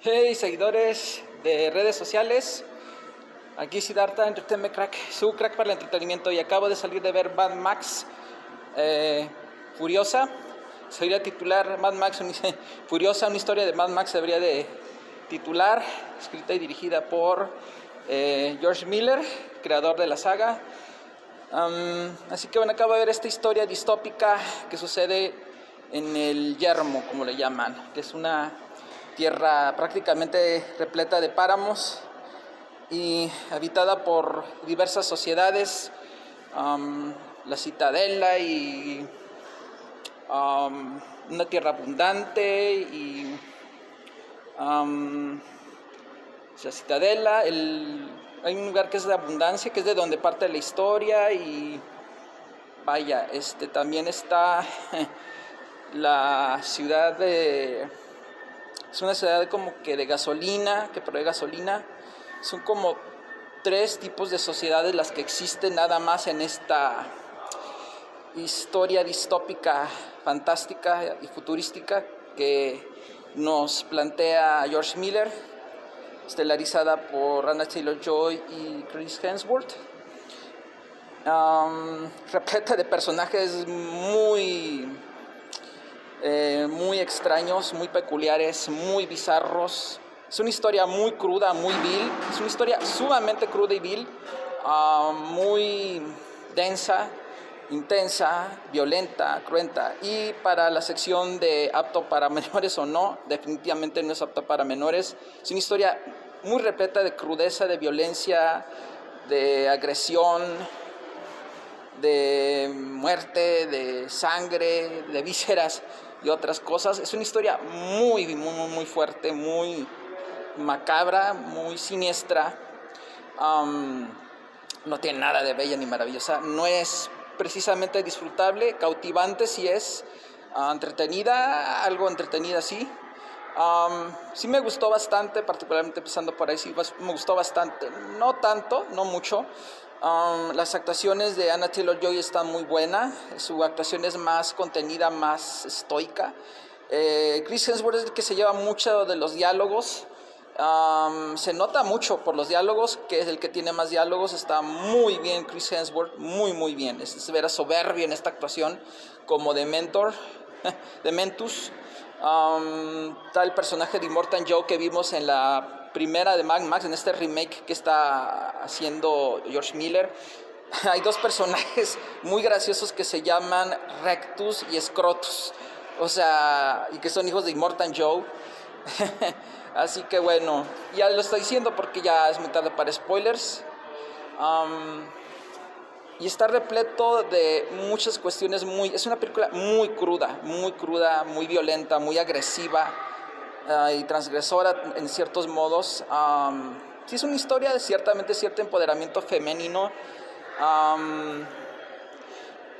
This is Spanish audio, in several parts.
Hey, seguidores de redes sociales. Aquí Siddhartha, Entertainment Crack, su crack para el entretenimiento. Y acabo de salir de ver Mad Max Furiosa. Se debería titular Mad Max Furiosa, una historia de Mad Max se debería de titular. Escrita y dirigida por George Miller, creador de la saga. Así que bueno, acabo de ver esta historia distópica que sucede en el Yermo, como le llaman, que es una tierra prácticamente repleta de páramos y habitada por diversas sociedades, la Citadela y una tierra abundante y la Citadela, hay un lugar que es de abundancia, que es de donde parte la historia y vaya, también está la ciudad es una ciudad como que de gasolina, que provee gasolina. Son como 3 tipos de sociedades las que existen nada más en esta historia distópica, fantástica y futurística que nos plantea George Miller, estelarizada por Anya Taylor-Joy y Chris Hemsworth. Repleta de personajes muy extraños, muy peculiares, muy bizarros. Es una historia muy cruda, muy vil. Es una historia sumamente cruda y vil, muy densa, intensa, violenta, cruenta. Y para la sección de apto para menores o no, definitivamente no es apto para menores. Es una historia muy repleta de crudeza, de violencia, de agresión, de muerte, de sangre, de vísceras y otras cosas. Es una historia muy fuerte, muy macabra, muy siniestra. No tiene nada de bella ni maravillosa. No es precisamente disfrutable, cautivante sí es, entretenida, algo entretenida sí. Sí me gustó bastante, particularmente empezando por ahí, sí me gustó bastante. No tanto, no mucho. Las actuaciones de Anya Taylor-Joy están muy buenas. Su actuación es más contenida, más estoica. Chris Hemsworth es el que se lleva mucho de los diálogos. Se nota mucho por los diálogos, que es el que tiene más diálogos. Está muy bien Chris Hemsworth, muy bien. Se verá soberbio en esta actuación como de mentor, de Mentus. Está el personaje de Immortan Joe que vimos en la primera de Mad Max, en este remake que está haciendo George Miller. Hay 2 personajes muy graciosos que se llaman Rectus y Scrotus, o sea, y que son hijos de Immortan Joe. Así que bueno, ya lo estoy diciendo porque ya es muy tarde para spoilers. Y está repleto de muchas cuestiones es una película muy cruda, muy violenta, muy agresiva y transgresora en ciertos modos. Sí es una historia de ciertamente cierto empoderamiento femenino.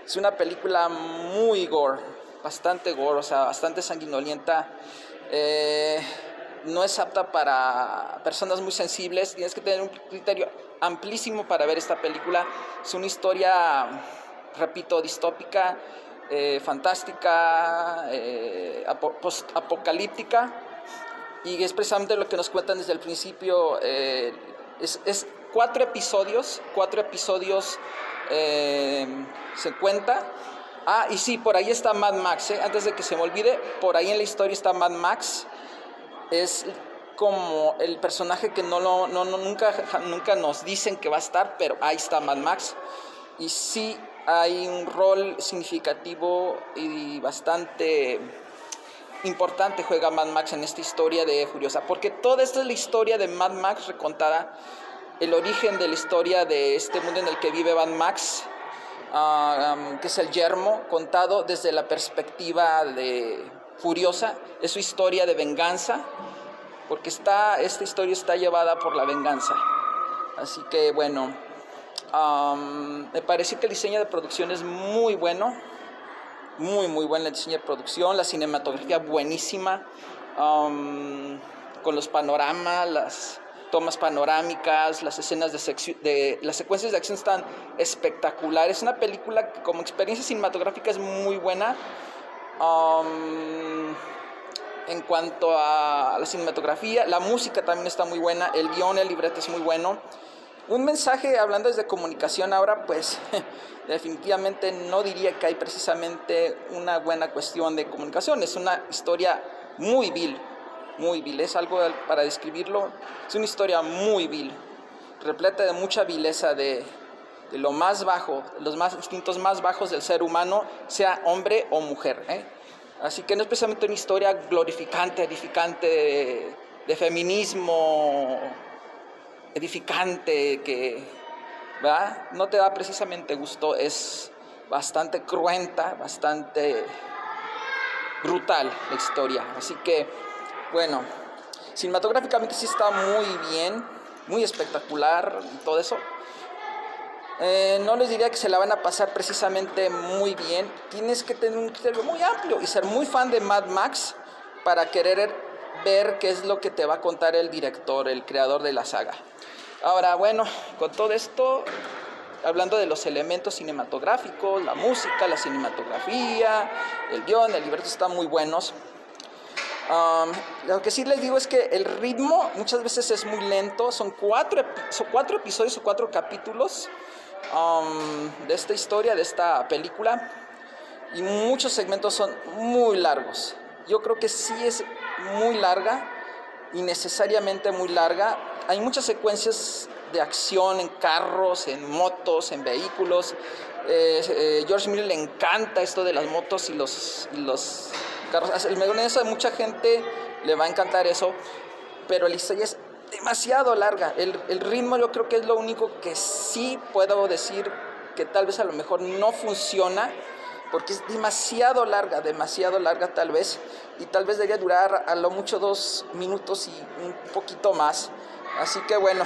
Es una película muy gore, bastante gore, o sea, bastante sanguinolienta. No es apta para personas muy sensibles. Tienes que tener un criterio amplísimo para ver esta película. Es una historia, repito, distópica, fantástica, post-apocalíptica, y es precisamente lo que nos cuentan desde el principio. Es 4 episodios se cuenta. Y sí, por ahí está Mad Max, antes de que se me olvide, por ahí en la historia está Mad Max. Es como el personaje que nunca nos dicen que va a estar, pero ahí está Mad Max. Y sí hay un rol significativo y bastante importante juega Mad Max en esta historia de Furiosa, porque toda esta es la historia de Mad Max recontada, el origen de la historia de este mundo en el que vive Mad Max, que es el Yermo, contado desde la perspectiva de Furiosa. Es su historia de venganza, porque esta historia está llevada por la venganza. Así que bueno, me pareció que el diseño de producción es muy bueno, muy bueno el diseño de producción, la cinematografía buenísima, con los panoramas, las tomas panorámicas, las escenas las secuencias de acción están espectaculares. Es una película que como experiencia cinematográfica es muy buena. En cuanto a la cinematografía, la música también está muy buena, el guión, el libreto es muy bueno. Un mensaje, hablando desde comunicación ahora, pues definitivamente no diría que hay precisamente una buena cuestión de comunicación. Es una historia muy vil, es algo para describirlo. Es una historia muy vil, repleta de mucha vileza, de lo más bajo, los instintos más bajos del ser humano, sea hombre o mujer, ¿eh? Así que no es precisamente una historia glorificante, edificante, de feminismo edificante, que ¿verdad? No te da precisamente gusto, es bastante cruenta, bastante brutal la historia. Así que, bueno, cinematográficamente sí está muy bien, muy espectacular y todo eso. No les diría que se la van a pasar precisamente muy bien. Tienes que tener un criterio muy amplio y ser muy fan de Mad Max para querer ver qué es lo que te va a contar el director, el creador de la saga. Ahora, bueno, con todo esto, hablando de los elementos cinematográficos, la música, la cinematografía, el guión, el libreto están muy buenos. Lo que sí les digo es que el ritmo muchas veces es muy lento. Son cuatro episodios o 4 capítulos de esta historia, de esta película, y muchos segmentos son muy largos. Yo creo que sí es muy larga, innecesariamente muy larga. Hay muchas secuencias de acción en carros, en motos, en vehículos. George Miller le encanta esto de las motos y los carros. A mucha gente le va a encantar eso, pero la historia es demasiado larga. El ritmo yo creo que es lo único que sí puedo decir que tal vez a lo mejor no funciona, porque es demasiado larga tal vez, y tal vez debería durar a lo mucho 2 minutos y un poquito más. Así que bueno,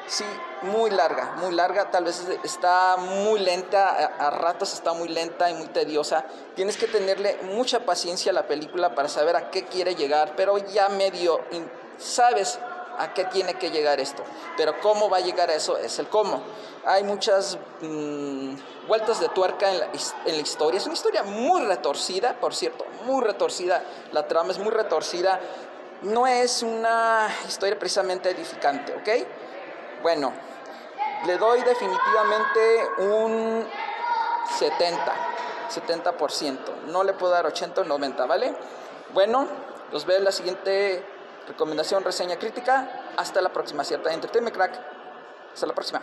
sí, muy larga, tal vez está muy lenta, a ratos está muy lenta y muy tediosa. Tienes que tenerle mucha paciencia a la película para saber a qué quiere llegar, pero ya medio sabes a qué tiene que llegar esto, pero cómo va a llegar a eso es el cómo. Hay muchas vueltas de tuerca en la historia. Es una historia muy retorcida, por cierto, muy retorcida. La trama es muy retorcida. No es una historia precisamente edificante, ¿ok? Bueno, le doy definitivamente un 70%. No le puedo dar 80 o 90, ¿vale? Bueno, los veo en la siguiente recomendación, reseña, crítica. Hasta la próxima, cierta Entertainment Crack. Hasta la próxima.